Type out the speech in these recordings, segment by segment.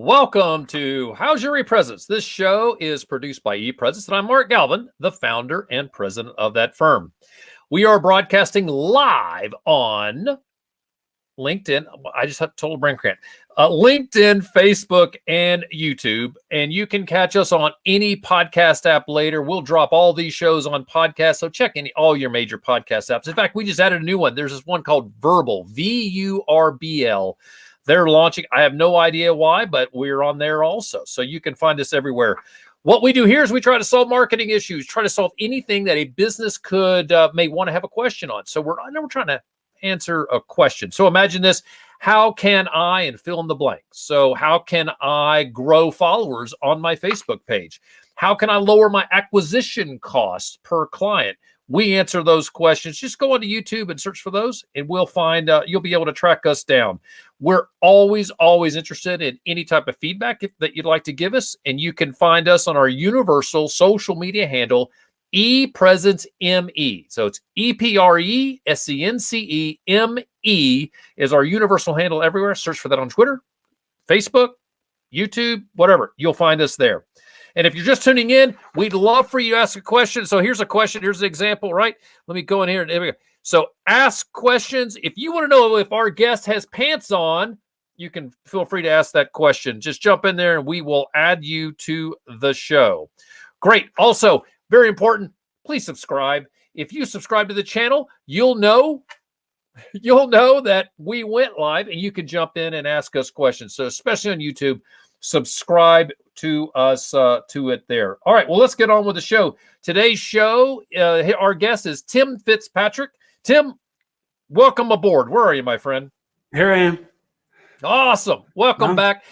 Welcome to How's Your ePresence? This show is produced by ePresence, and I'm Mark Galvin, the founder and president of that firm. We are broadcasting live on LinkedIn. I just have total brain cramp. LinkedIn, Facebook, and YouTube. And you can catch us on any podcast app later. We'll drop all these shows on podcasts. So check all your major podcast apps. In fact, we just added a new one. There's this one called Verbal, VURBL. They're launching. I have no idea why, but we're on there also. So you can find us everywhere. What we do here is we try to solve marketing issues, try to solve anything that a business could may want to have a question on. So we're trying to answer a question. So imagine this. How can I, and fill in the blank. So how can I grow followers on my Facebook page? How can I lower my acquisition costs per client? We answer those questions. Just go onto YouTube and search for those, and we'll find you'll be able to track us down. We're always interested in any type of feedback that you'd like to give us, and you can find us on our universal social media handle, ePresence ME. So it's ePresence is our universal handle everywhere. Search for that on Twitter, Facebook, YouTube, whatever. You'll find us there. And if you're just tuning in, we'd love for you to ask a question. So here's a question. Here's an example, right? Let me go in here. There we go. So ask questions. If you want to know if our guest has pants on, you can feel free to ask that question. Just jump in there and we will add you to the show. Great. Also, very important, please subscribe. If you subscribe to the channel, you'll know that we went live and you can jump in and ask us questions. So especially on YouTube, subscribe to us to it there. All right, well, let's get on with the show. Today's show, our guest is Tim Fitzpatrick. Tim, welcome aboard. Where are you, my friend? Here I am. Awesome. Welcome back.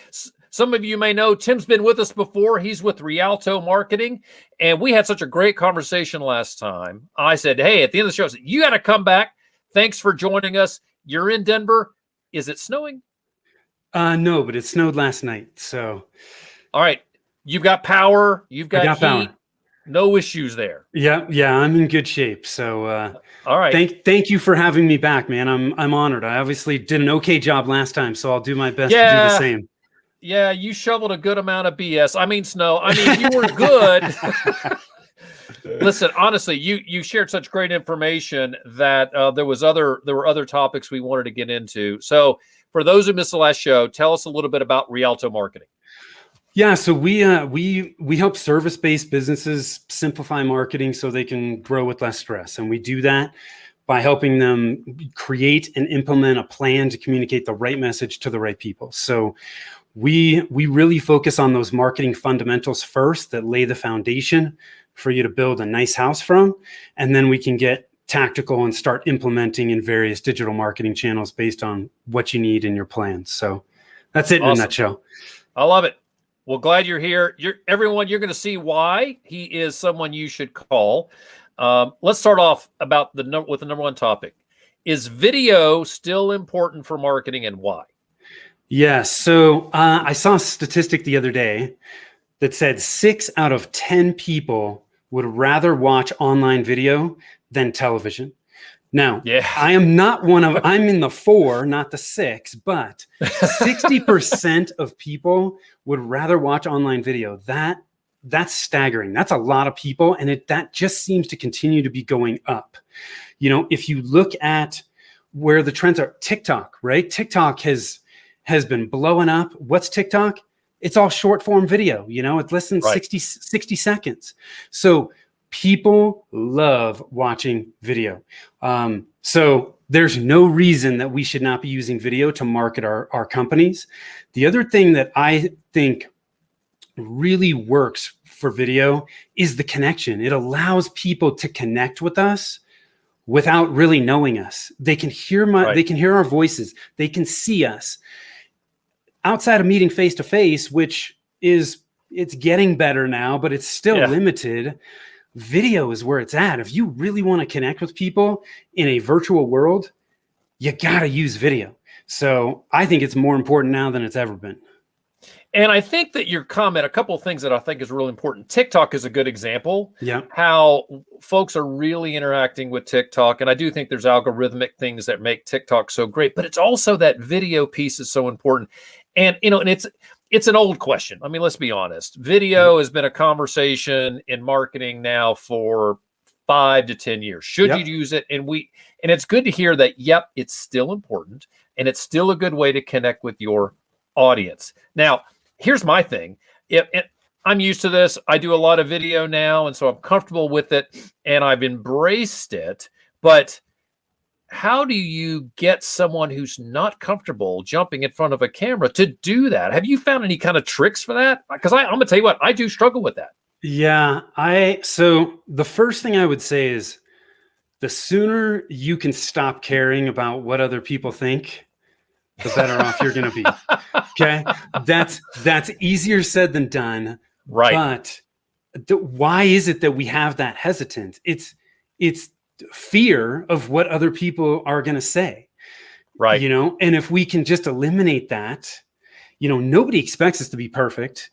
Some of you may know Tim's been with us before. He's with Rialto Marketing, and we had such a great conversation last time. I said, hey, at the end of the show, I said, you got to come back. Thanks for joining us. You're in Denver. Is it snowing? No, but it snowed last night. So, all right, you've got power. You've got heat. Power. No issues there. Yeah, I'm in good shape. So, all right. Thank you for having me back, man. I'm honored. I obviously did an okay job last time, so I'll do my best to do the same. Yeah, you shoveled a good amount of BS. I mean, snow. I mean, you were good. Listen, honestly, you shared such great information that there were other topics we wanted to get into. So for those who missed the last show, tell us a little bit about Rialto Marketing. Yeah, so we help service-based businesses simplify marketing so they can grow with less stress, and we do that by helping them create and implement a plan to communicate the right message to the right people. So we really focus on those marketing fundamentals first that lay the foundation for you to build a nice house from, and then we can get tactical and start implementing in various digital marketing channels based on what you need in your plans. So that's it in a nutshell. I love it. Well, glad you're here. Everyone, you're going to see why he is someone you should call. Let's start off with the number one topic. Is video still important for marketing, and why? Yes. So I saw a statistic the other day that said 6 out of 10 people would rather watch online video than television. Now, I am I'm in the 4, not the 6, but 60% of people would rather watch online video. That's staggering. That's a lot of people. And that just seems to continue to be going up. You know, if you look at where the trends are, TikTok, right? TikTok has been blowing up. What's TikTok? It's all short form video. You know, it's less than 60 seconds. So people love watching video. So there's no reason that we should not be using video to market our companies. The other thing that I think really works for video is the connection. It allows people to connect with us without really knowing us. They can hear they can hear our voices. They can see us. Outside of meeting face to face, which it's getting better now, but it's still limited. Video is where it's at. If you really want to connect with people in a virtual world, you got to use video. So I think it's more important now than it's ever been. And I think that your comment, a couple of things that I think is really important. TikTok is a good example. Yeah. How folks are really interacting with TikTok. And I do think there's algorithmic things that make TikTok so great, but it's also that video piece is so important. And, you know, and it's an old question. I mean, let's be honest. Video has been a conversation in marketing now for 5 to 10 years. Should you use it? And it's good to hear that, yep, it's still important. And it's still a good way to connect with your audience. Now, here's my thing. I'm used to this. I do a lot of video now, and so I'm comfortable with it, and I've embraced it. But how do you get someone who's not comfortable jumping in front of a camera to do that? Have you found any kind of tricks for that? Because I'm going to tell you what, I do struggle with that. Yeah, so the first thing I would say is the sooner you can stop caring about what other people think, the better off you're going to be. Okay. That's easier said than done. Right. But why is it that we have that hesitance? It's fear of what other people are going to say. Right. And if we can just eliminate that, nobody expects us to be perfect.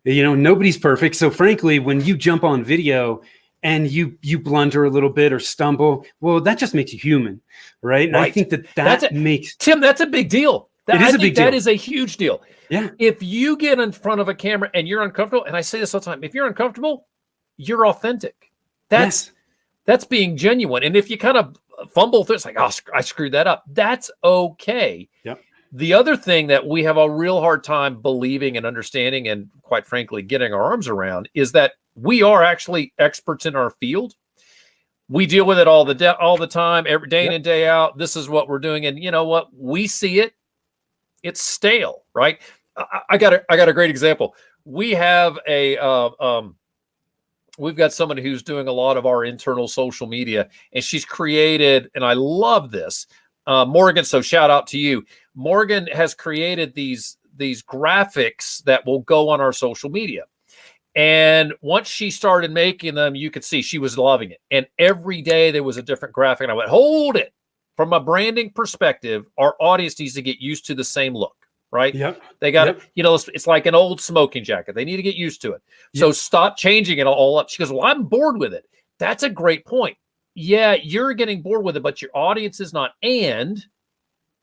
Nobody's perfect. So frankly, when you jump on video and you blunder a little bit or stumble, well, that just makes you human, right? And I think that makes Tim, that's a big deal. It is a big deal. That is a huge deal. Yeah. If you get in front of a camera and you're uncomfortable, and I say this all the time, if you're uncomfortable, you're authentic. That's being genuine. And if you kind of fumble through, it's like, oh, I screwed that up. That's okay. Yep. The other thing that we have a real hard time believing and understanding, and quite frankly, getting our arms around, is that we are actually experts in our field. We deal with it all the time, every day in and day out. This is what we're doing. And you know what? We see it. It's stale, right? I got a great example. We have we've got someone who's doing a lot of our internal social media, and she's created, and I love this, Morgan. So shout out to you. Morgan has created these graphics that will go on our social media. And once she started making them, you could see she was loving it. And every day there was a different graphic. And I went, hold it. From a branding perspective, our audience needs to get used to the same look, right? Yep. They got it. It's like an old smoking jacket. They need to get used to it. Yep. So stop changing it all up. She goes, well, I'm bored with it. That's a great point. Yeah, you're getting bored with it, but your audience is not. And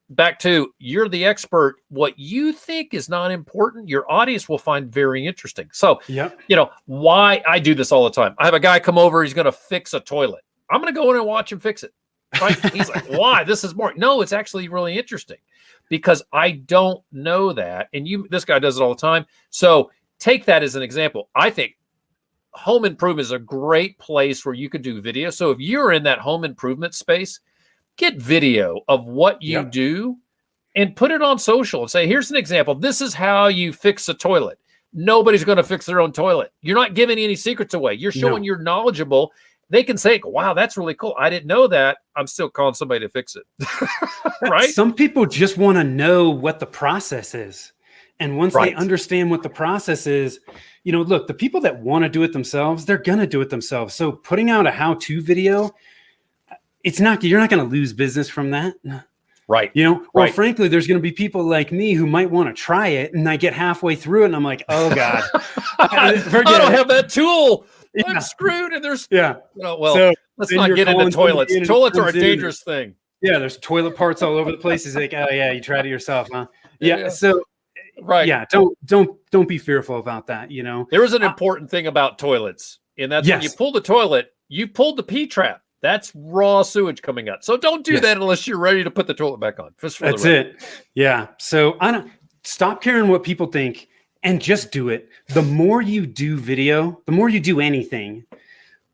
back to, you're the expert. What you think is not important, your audience will find very interesting. So, why I do this all the time. I have a guy come over. He's going to fix a toilet. I'm going to go in and watch him fix it. Right? He's like, why? This is more. No, it's actually really interesting because I don't know that. And this guy does it all the time. So take that as an example. I think home improvement is a great place where you could do video. So if you're in that home improvement space, get video of what you do and put it on social and say, here's an example. This is how you fix a toilet. Nobody's going to fix their own toilet. You're not giving any secrets away. You're showing you're knowledgeable. They can say, wow, that's really cool. I didn't know that. I'm still calling somebody to fix it. Right? Some people just want to know what the process is. And once they understand what the process is, look, the people that want to do it themselves, they're going to do it themselves. So putting out a how-to video, you're not going to lose business from that. Right. Well, frankly, there's going to be people like me who might want to try it. And I get halfway through it and I'm like, oh God, I don't have that tool. I'm screwed. And there's, so let's not get into toilets. Toilets are a dangerous thing. Yeah. There's toilet parts all over the place. He's like, oh yeah, you tried it yourself, huh? Yeah. So, yeah, don't be fearful about that. There is an important thing about toilets, and that's when you pull the toilet, you pulled the P trap. That's raw sewage coming out. So don't do that unless you're ready to put the toilet back on. That's it. Yeah. So stop caring what people think and just do it. The more you do video, the more you do anything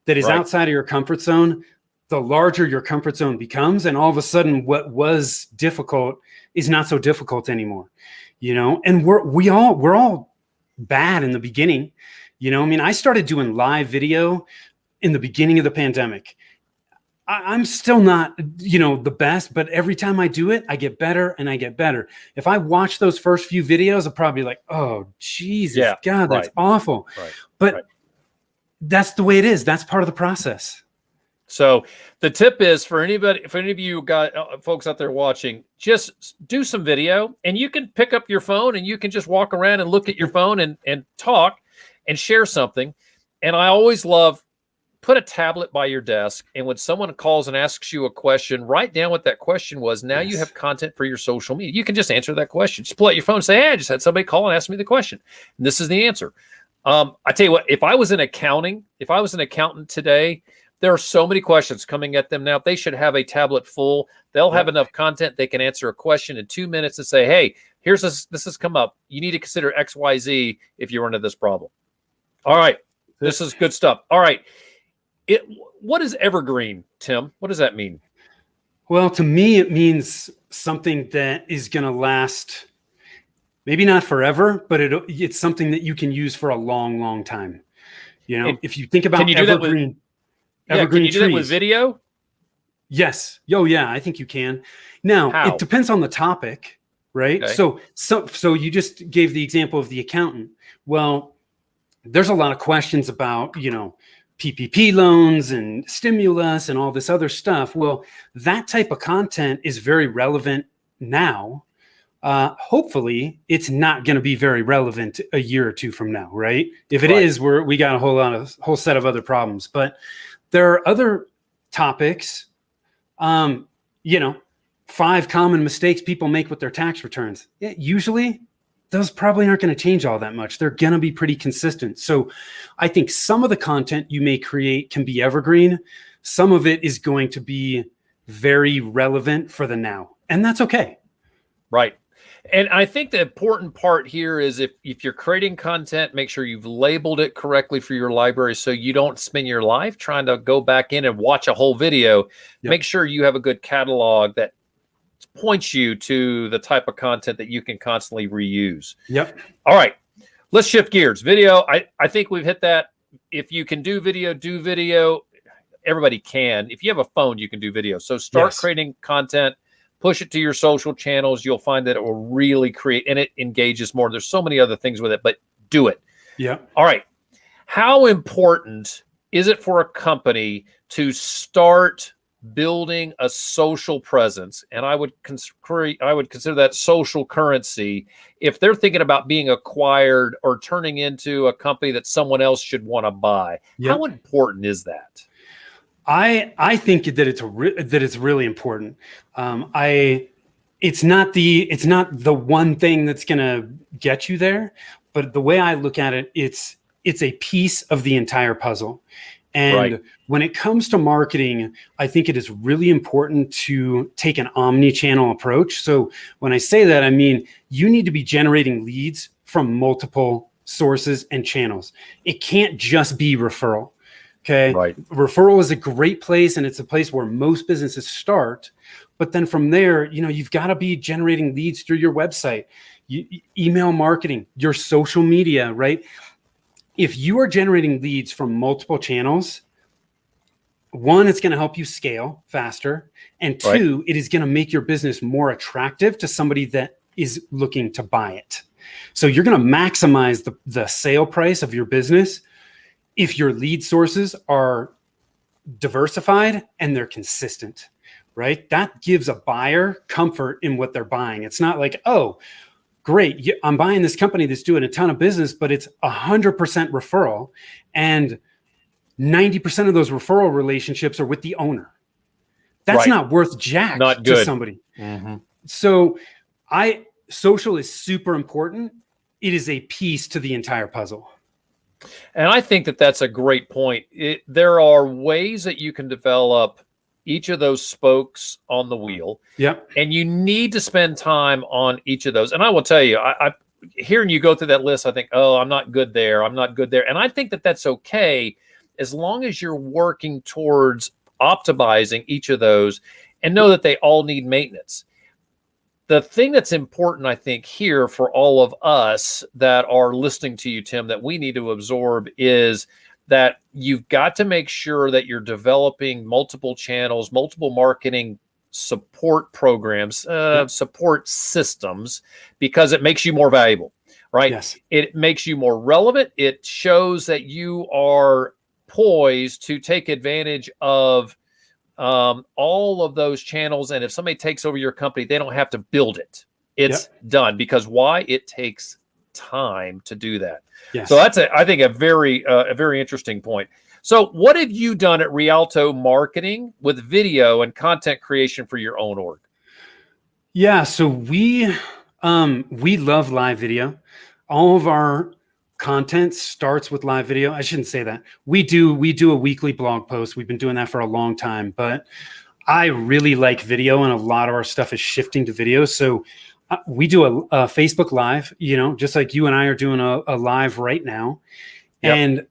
that is outside of your comfort zone, the larger your comfort zone becomes. And all of a sudden what was difficult is not so difficult anymore, and we're all bad in the beginning. I started doing live video in the beginning of the pandemic. I'm still not, the best, but every time I do it, I get better and I get better. If I watch those first few videos, I'll probably be like, oh, Jesus, God, that's awful. But that's the way it is. That's part of the process. So the tip is for any of you folks out there watching, just do some video, and you can pick up your phone and you can just walk around and look at your phone and talk and share something. And I always love put a tablet by your desk, and when someone calls and asks you a question, write down what that question was. Now you have content for your social media. You can just answer that question. Just pull out your phone and say, hey, I just had somebody call and ask me the question. And this is the answer. I tell you what, if I was in accounting, if I was an accountant today, there are so many questions coming at them now. They should have a tablet full. They'll have enough content. They can answer a question in 2 minutes and say, hey, here's this has come up. You need to consider X, Y, Z if you run into this problem. All right. This is good stuff. All right. What is evergreen, Tim? What does that mean? Well, to me, it means something that is going to last, maybe not forever, but it's something that you can use for a long, long time. You know, if you think about evergreen can you do that with video? Yes. Oh, yeah, I think you can. Now, it depends on the topic, right? Okay. So you just gave the example of the accountant. Well, there's a lot of questions about, PPP loans and stimulus and all this other stuff. Well, that type of content is very relevant now. Hopefully it's not going to be very relevant a year or two from now, right? If it is, we got a whole set of other problems. But there are other topics, 5 common mistakes people make with their tax returns. Usually those probably aren't going to change all that much. They're going to be pretty consistent. So I think some of the content you may create can be evergreen. Some of it is going to be very relevant for the now, and that's okay. Right. And I think the important part here is if you're creating content, make sure you've labeled it correctly for your library so you don't spend your life trying to go back in and watch a whole video. Yep. Make sure you have a good catalog that points you to the type of content that you can constantly reuse. Yep. All right. Let's shift gears. Video, I think we've hit that. If you can do video, do video. Everybody can. If you have a phone, you can do video. So start creating content. Push it to your social channels. You'll find that it will really create, and it engages more. There's so many other things with it, but do it. Yeah. All right. How important is it for a company to start building a social presence? And I would consider that social currency if they're thinking about being acquired or turning into a company that someone else should want to buy. Yep. How important is that? I think that it's really important. It's not the one thing that's going to get you there, but the way I look at it, it's a piece of the entire puzzle. And when it comes to marketing, I think it is really important to take an omni-channel approach. So when I say that, I mean, you need to be generating leads from multiple sources and channels. It can't just be referral. Okay. Right. Referral is a great place, and it's a place where most businesses start. But then from there, you've got to be generating leads through your website, email marketing, your social media, right? If you are generating leads from multiple channels, one, it's going to help you scale faster. And two, it is going to make your business more attractive to somebody that is looking to buy it. So you're going to maximize the sale price of your business if your lead sources are diversified and they're consistent, right? That gives a buyer comfort in what they're buying. It's not like, oh, great, I'm buying this company that's doing a ton of business, but it's 100% referral, and 90% of those referral relationships are with the owner. That's not worth jack to somebody. Mm-hmm. So social is super important. It is a piece to the entire puzzle. And I think that that's a great point. There are ways that you can develop each of those spokes on the wheel. Yep. And you need to spend time on each of those. And I will tell you, I hearing you go through that list, I think, oh, I'm not good there. I'm not good there. And I think that that's okay as long as you're working towards optimizing each of those and know that they all need maintenance. The thing that's important, I think, here for all of us that are listening to you, Tim, that we need to absorb is that you've got to make sure that you're developing multiple channels, multiple marketing support programs, support systems, because it makes you more valuable, right? Yes. It makes you more relevant. It shows that you are poised to take advantage of all of those channels. And if somebody takes over your company, they don't have to build it. It's done. Because why? It takes time to do that. Yes. So that's I think a very interesting point. So what have you done at Rialto Marketing with video and content creation for your own org? Yeah, so we love live video. All of our content starts with live video. I shouldn't say that. We do a weekly blog post. We've been doing that for a long time, but I really like video, and a lot of our stuff is shifting to video. So we do a Facebook Live, just like you and I are doing a live right now. Yep. And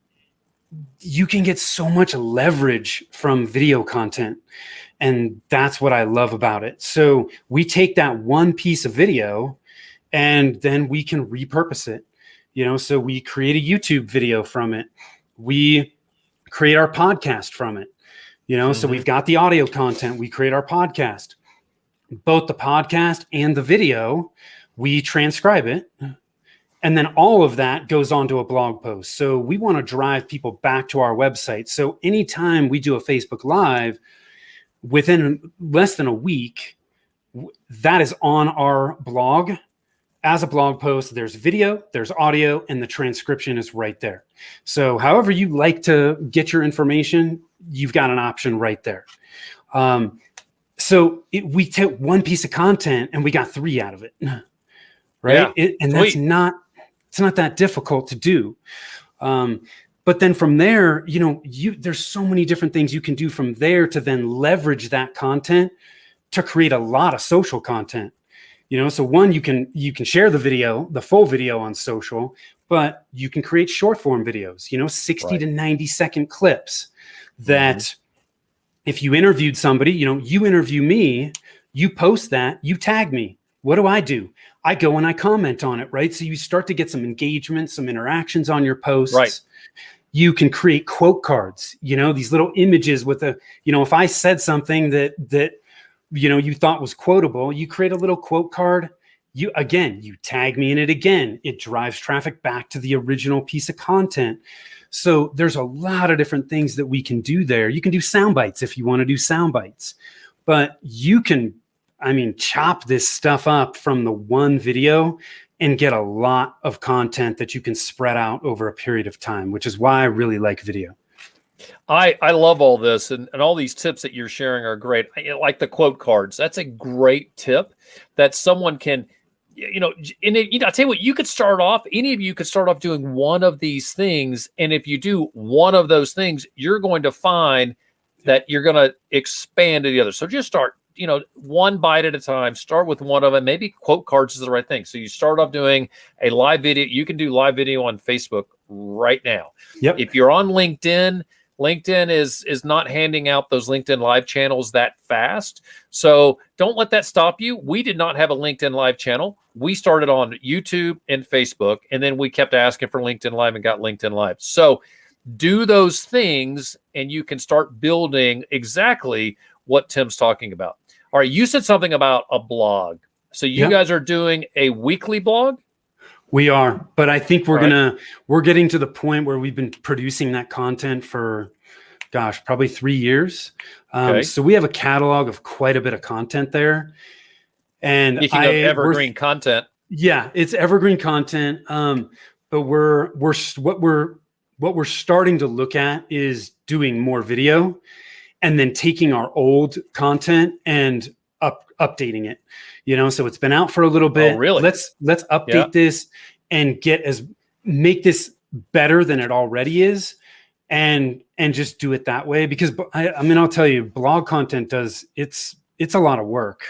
you can get so much leverage from video content. And that's what I love about it. So we take that one piece of video and then we can repurpose it. So we create a YouTube video from it. We create our podcast from it. So we've got the audio content. We create our podcast. Both the podcast and the video, we transcribe it. And then all of that goes onto a blog post. So we want to drive people back to our website. So anytime we do a Facebook Live, within less than a week, that is on our blog as a blog post. There's video, there's audio, and the transcription is right there. So however you like to get your information, you've got an option right there. So we took one piece of content and we got 3 out of it, right? Yeah. And that's it's not that difficult to do. But then from there, there's so many different things you can do from there to then leverage that content to create a lot of social content. So one, you can share the full video on social, but you can create short form videos, 60 to 90 second clips that if you interviewed somebody, you interview me, you post that, you tag me. What do? I go and I comment on it, right? So you start to get some engagement, some interactions on your posts. Right. You can create quote cards, these little images with if I said something that you thought was quotable, you create a little quote card. You tag me in it again. It drives traffic back to the original piece of content. So there's a lot of different things that we can do there. You can do sound bites if you want to do sound bites, but you can, chop this stuff up from the one video and get a lot of content that you can spread out over a period of time, which is why I really like video. I love all this, and all these tips that you're sharing are great. Like the quote cards. That's a great tip that someone can, I'll tell you what, you could start off, any of you could start off doing one of these things. And if you do one of those things, you're going to find that you're going to expand to the other. So just start, one bite at a time, start with one of them. Maybe quote cards is the right thing. So you start off doing a live video. You can do live video on Facebook right now. Yep. If you're on LinkedIn is not handing out those LinkedIn live channels that fast. So don't let that stop you. We did not have a LinkedIn live channel. We started on YouTube and Facebook, and then we kept asking for LinkedIn live and got LinkedIn live. So do those things and you can start building exactly what Tim's talking about. All right. You said something about a blog. So you guys are doing a weekly blog? We are, but I think we're getting to the point where we've been producing that content for, probably 3 years. So we have a catalog of quite a bit of content there. And speaking of evergreen content. Yeah, it's evergreen content. But what we're starting to look at is doing more video and then taking our old content and updating it. So it's been out for a little bit. Oh, really? Let's update this and make this better than it already is, and just do it that way. Because I'll tell you, blog content it's a lot of work.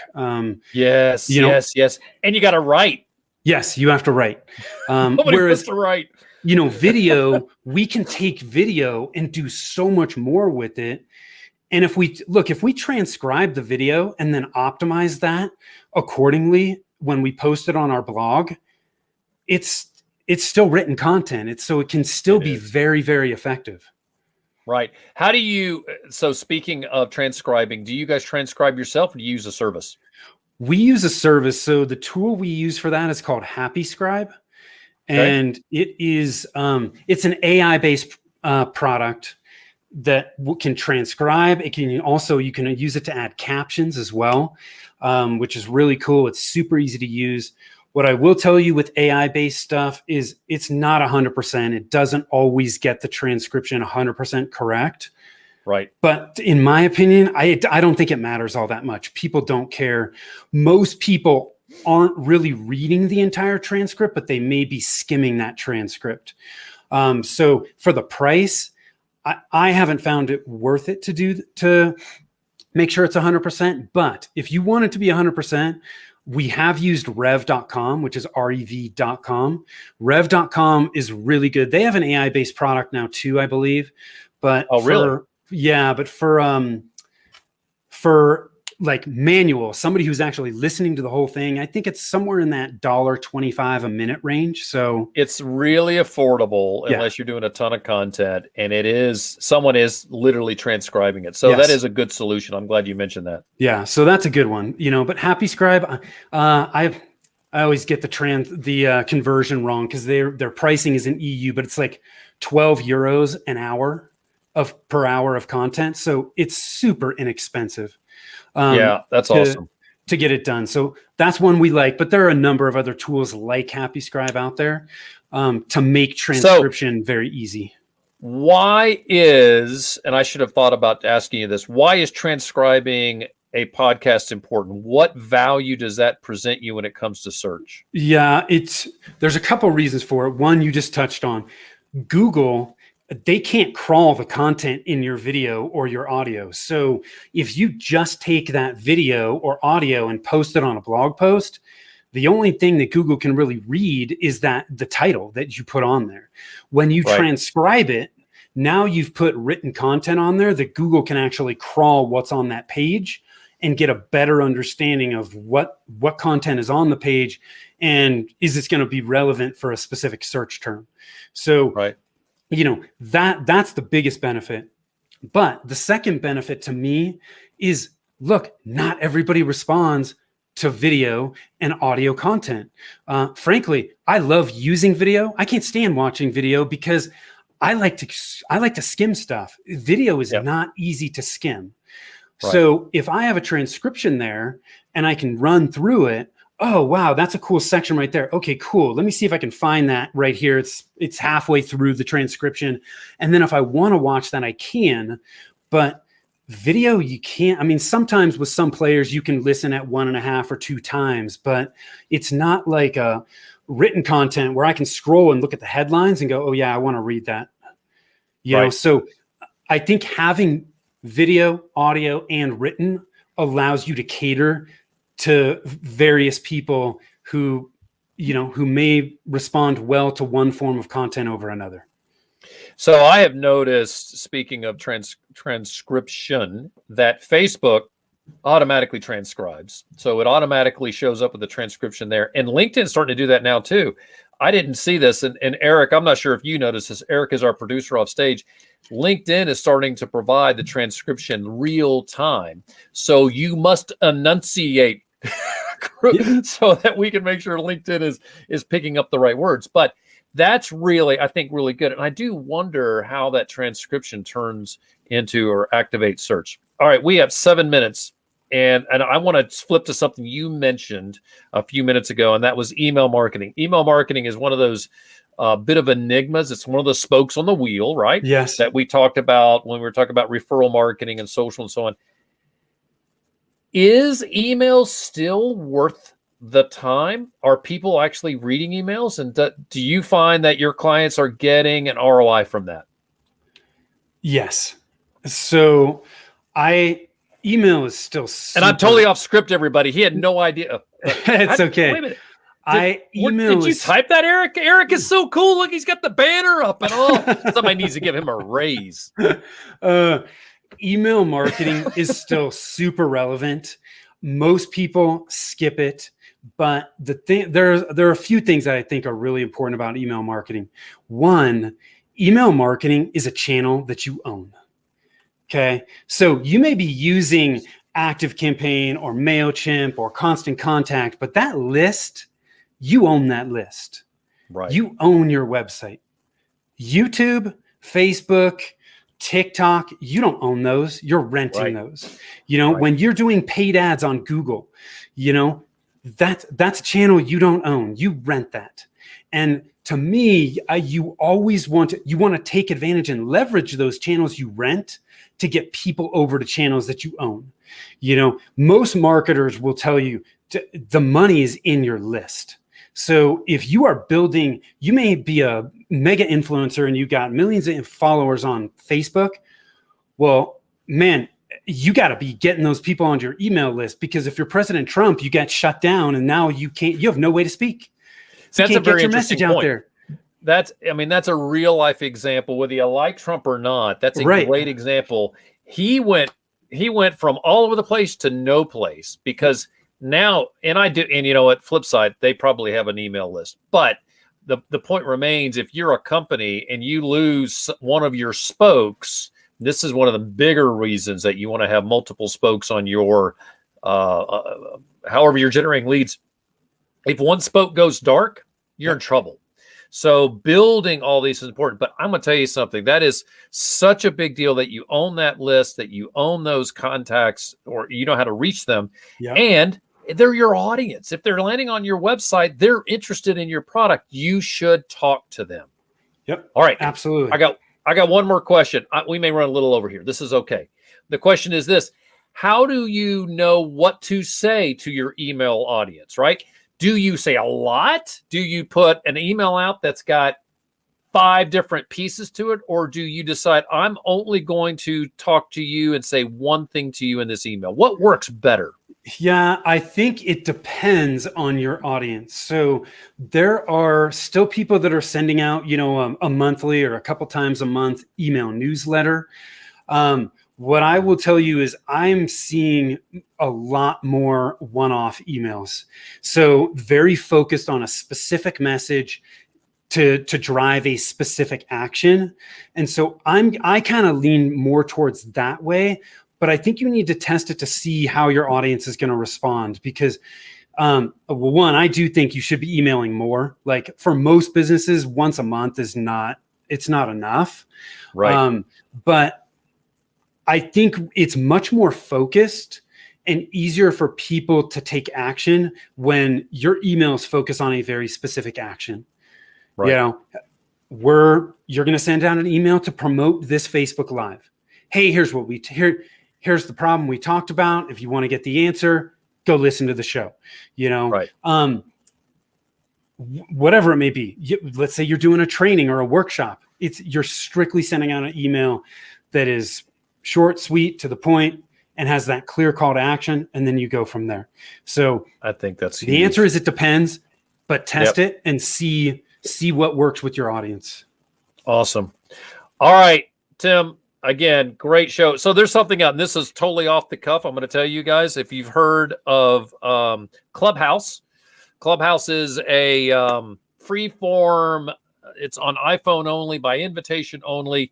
Yes. And you got to write. Yes, you have to write. Nobody wants to write. Video, we can take video and do so much more with it. And if we transcribe the video and then optimize that accordingly when we post it on our blog, it's still written content. So it can still be very, very effective. Right. How do you, so speaking of transcribing, do you guys transcribe yourself or do you use a service? We use a service. So the tool we use for that is called Happy Scribe. And it is, it's an AI-based product that can transcribe. You can use it to add captions as well, which is really cool. It's super easy to use. What I will tell you with AI-based stuff is it's not 100%. It doesn't always get the transcription 100% correct. Right. But in my opinion, I don't think it matters all that much. People don't care. Most people aren't really reading the entire transcript, but they may be skimming that transcript. So for the price, I haven't found it worth it to make sure it's 100%. But if you want it to be 100%, we have used rev.com, which is rev.com. Rev.com is really good. They have an AI-based product now too, I believe. But really? Yeah, but for like manual, somebody who's actually listening to the whole thing, I think it's somewhere in that $1.25 a minute range. So it's really affordable unless you're doing a ton of content, and someone is literally transcribing it. So that is a good solution. I'm glad you mentioned that. Yeah, so that's a good one. But Happy Scribe, I always get the conversion wrong because their pricing is in EU, but it's like 12 euros an hour per hour of content. So it's super inexpensive. That's awesome to get it done. So that's one we like, but there are a number of other tools like Happy Scribe out there to make transcription very easy. Why is, and I should have thought about asking you this, why is transcribing a podcast important? What value does that present you when it comes to search? Yeah, there's a couple reasons for it. One, you just touched on. Google, they can't crawl the content in your video or your audio. So if you just take that video or audio and post it on a blog post, the only thing that Google can really read is the title that you put on there. When you transcribe it, now you've put written content on there that Google can actually crawl what's on that page and get a better understanding of what content is on the page and is this going to be relevant for a specific search term. So that's the biggest benefit. But the second benefit to me is, look, not everybody responds to video and audio content. Frankly, I love using video. I can't stand watching video because I like to skim stuff. Video is not easy to skim. Right. So if I have a transcription there and I can run through it, oh, wow, that's a cool section right there. Okay, cool. Let me see if I can find that right here. It's halfway through the transcription. And then if I want to watch that, I can. But video, you can't. I mean, sometimes with some players, you can listen at 1.5 or 2 times, but it's not like a written content where I can scroll and look at the headlines and go, oh, yeah, I want to read that. You know, so I think having video, audio, and written allows you to cater to various people who may respond well to one form of content over another. So I have noticed, speaking of transcription, that Facebook automatically transcribes. So it automatically shows up with the transcription there. And LinkedIn's starting to do that now too. I didn't see this. And Eric, I'm not sure if you noticed this. Eric is our producer off stage. LinkedIn is starting to provide the transcription real time. So you must enunciate so that we can make sure LinkedIn is picking up the right words. But that's really, I think, really good. And I do wonder how that transcription turns into or activates search. All right, we have 7 minutes. And I want to flip to something you mentioned a few minutes ago, and that was email marketing. Email marketing is one of those bit of enigmas. It's one of the spokes on the wheel, right? Yes. That we talked about when we were talking about referral marketing and social and so on. Is email still worth the time? Are people actually reading emails? And do you find that your clients are getting an ROI from that? Yes. So email is still super... And I'm totally off script, everybody. He had no idea. It's okay. Wait a minute. Did you type that, Eric? Eric is so cool. Look, he's got the banner up and all. Somebody needs to give him a raise. Email marketing is still super relevant. Most people skip it, but there are a few things that I think are really important about email marketing. One, email marketing is a channel that you own. Okay, so you may be using ActiveCampaign or MailChimp or Constant Contact, but that list, you own that list. Right. You own your website. YouTube, Facebook, TikTok, you don't own those. You're renting those. When you're doing paid ads on Google, that's a channel you don't own. You rent that. And to me, you always want to take advantage and leverage those channels you rent to get people over to channels that you own. Most marketers will tell you the money is in your list. So if you are building, you may be a mega influencer and you got millions of followers on Facebook. Well, man, you got to be getting those people on your email list, because if you're President Trump, you get shut down and now you have no way to speak. So that's you a can't very get your interesting message point. out there. That's a real life example. Whether you like Trump or not, that's a Right. great example. He went from all over the place to no place, because now, and at flip side, they probably have an email list, but the point remains, if you're a company and you lose one of your spokes, this is one of the bigger reasons that you want to have multiple spokes on your, however you're generating leads. If one spoke goes dark, you're in trouble. So building all these is important. But I'm going to tell you something. That is such a big deal, that you own that list, that you own those contacts, or you know how to reach them. Yeah. And they're your audience. If they're landing on your website, they're interested in your product. You should talk to them. Yep. All right. Absolutely. I got one more question. We may run a little over here. This is okay. The question is this: how do you know what to say to your email audience, right? Do you say a lot? Do you put an email out that's got 5 different pieces to it? Or do you decide, I'm only going to talk to you and say one thing to you in this email? What works better? Yeah, I think it depends on your audience. So there are still people that are sending out, a monthly or a couple times a month email newsletter. What I will tell you is I'm seeing a lot more one-off emails. So very focused on a specific message to drive a specific action. And so I kind of lean more towards that way, but I think you need to test it to see how your audience is going to respond, because one, I do think you should be emailing more. Like for most businesses, once a month it's not enough. Right. But I think it's much more focused and easier for people to take action when your emails focus on a very specific action. Right. You're going to send out an email to promote this Facebook Live. Hey, here's the problem we talked about. If you want to get the answer, go listen to the show. Right. Whatever it may be. Let's say you're doing a training or a workshop. You're strictly sending out an email that is short, sweet, to the point, and has that clear call to action, and then you go from there. So I think that's the huge. answer is it depends, but test it and see what works with your audience. Awesome. All right, Tim, again, great show. So there's something out, and this is totally off the cuff. I'm going to tell you guys, if you've heard of Clubhouse. Clubhouse is a free form. It's on iPhone only, by invitation only.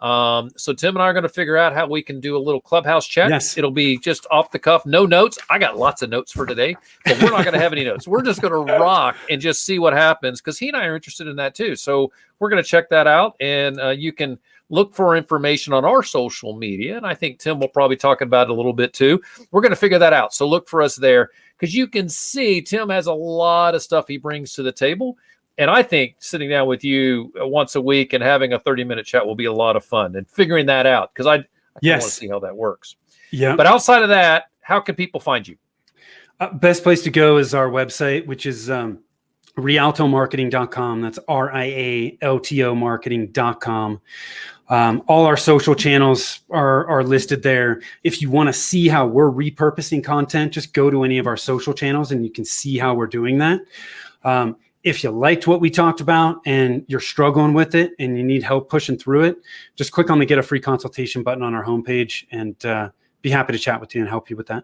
So Tim and I are going to figure out how we can do a little Clubhouse chat. Yes. It'll be just off the cuff, no notes. I got lots of notes for today, but we're not going to have any notes. We're just going to rock and just see what happens, because he and I are interested in that too. So we're going to check that out, and you can look for information on our social media. And I think Tim will probably talk about it a little bit too. We're going to figure that out. So look for us there, because you can see Tim has a lot of stuff he brings to the table. And I think sitting down with you once a week and having a 30-minute chat will be a lot of fun, and figuring that out, because I want to see how that works. Yeah. But outside of that, how can people find you? Best place to go is our website, which is rialtomarketing.com. That's RIALTO marketing.com. All our social channels are listed there. If you want to see how we're repurposing content, just go to any of our social channels and you can see how we're doing that. If you liked what we talked about and you're struggling with it and you need help pushing through it, just click on the Get a Free Consultation button on our homepage, and be happy to chat with you and help you with that.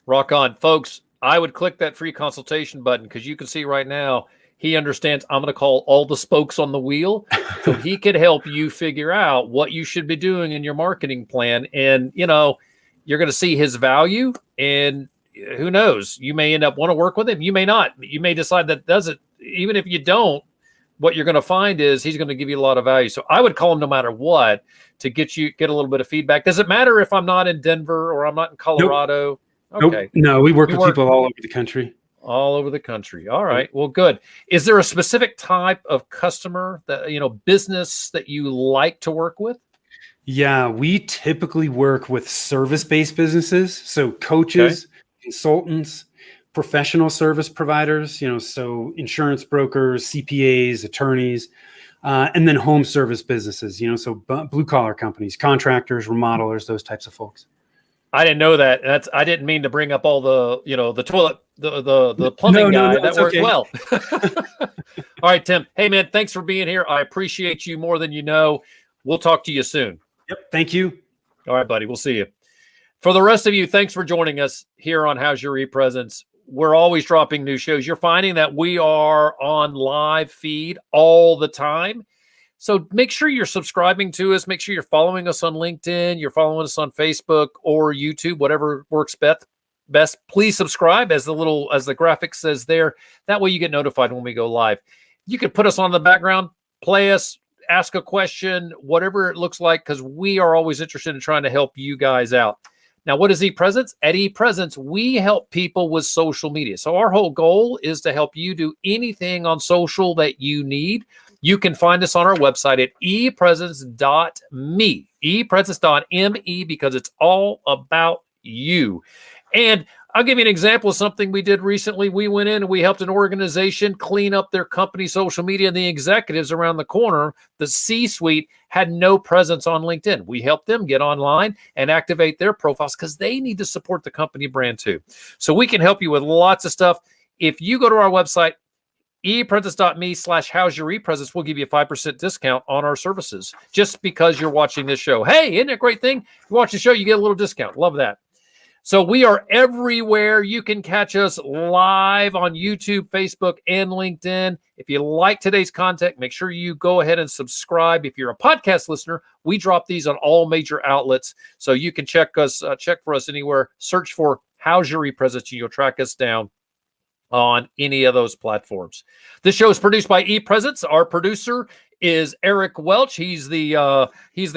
Rock on. Folks, I would click that free consultation button, because you can see right now he understands I'm going to call all the spokes on the wheel, so he could help you figure out what you should be doing in your marketing plan. And, you're going to see his value, and who knows, you may end up want to work with him. You may not. You may decide that doesn't. Even if you don't, what you're going to find is he's going to give you a lot of value. So I would call him no matter what, to get a little bit of feedback. Does it matter if I'm not in Denver or I'm not in Colorado? Nope. Okay. No, we work with people all over the country. All over the country. All right. Well, good. Is there a specific type of customer that, business that you like to work with? Yeah, we typically work with service-based businesses. So coaches, consultants, professional service providers, so insurance brokers, CPAs, attorneys, and then home service businesses, so blue collar companies, contractors, remodelers, those types of folks. I didn't know that. I didn't mean to bring up all the, the toilet, the plumbing guy. No, That worked okay. well. All right, Tim. Hey, man, thanks for being here. I appreciate you more than you know. We'll talk to you soon. Yep. Thank you. All right, buddy. We'll see you. For the rest of you, thanks for joining us here on How's Your ePresence. We're always dropping new shows. You're finding that we are on live feed all the time. So make sure you're subscribing to us. Make sure you're following us on LinkedIn. You're following us on Facebook or YouTube, whatever works best. Please subscribe as the graphic says there. That way you get notified when we go live. You can put us on the background, play us, ask a question, whatever it looks like, because we are always interested in trying to help you guys out. Now, what is ePresence? At ePresence, we help people with social media. So our whole goal is to help you do anything on social that you need. You can find us on our website at epresence.me, epresence.me, because it's all about you. And I'll give you an example of something we did recently. We went in and we helped an organization clean up their company social media, and the executives around the corner, the C-suite, had no presence on LinkedIn. We helped them get online and activate their profiles because they need to support the company brand too. So we can help you with lots of stuff. If you go to our website, epresence.me/how's your ePresence, we'll give you a 5% discount on our services just because you're watching this show. Hey, isn't it a great thing? You watch the show, you get a little discount. Love that. So we are everywhere. You can catch us live on YouTube, Facebook, and LinkedIn. If you like today's content, make sure you go ahead and subscribe. If you're a podcast listener, we drop these on all major outlets. So you can check for us anywhere. Search for How's Your ePresence, and you'll track us down on any of those platforms. This show is produced by ePresence. Our producer is Eric Welch. He's the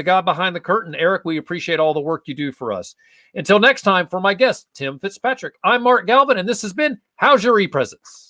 guy behind the curtain. Eric, we appreciate all the work you do for us. Until next time, for my guest, Tim Fitzpatrick, I'm Mark Galvin, and this has been How's Your ePresence?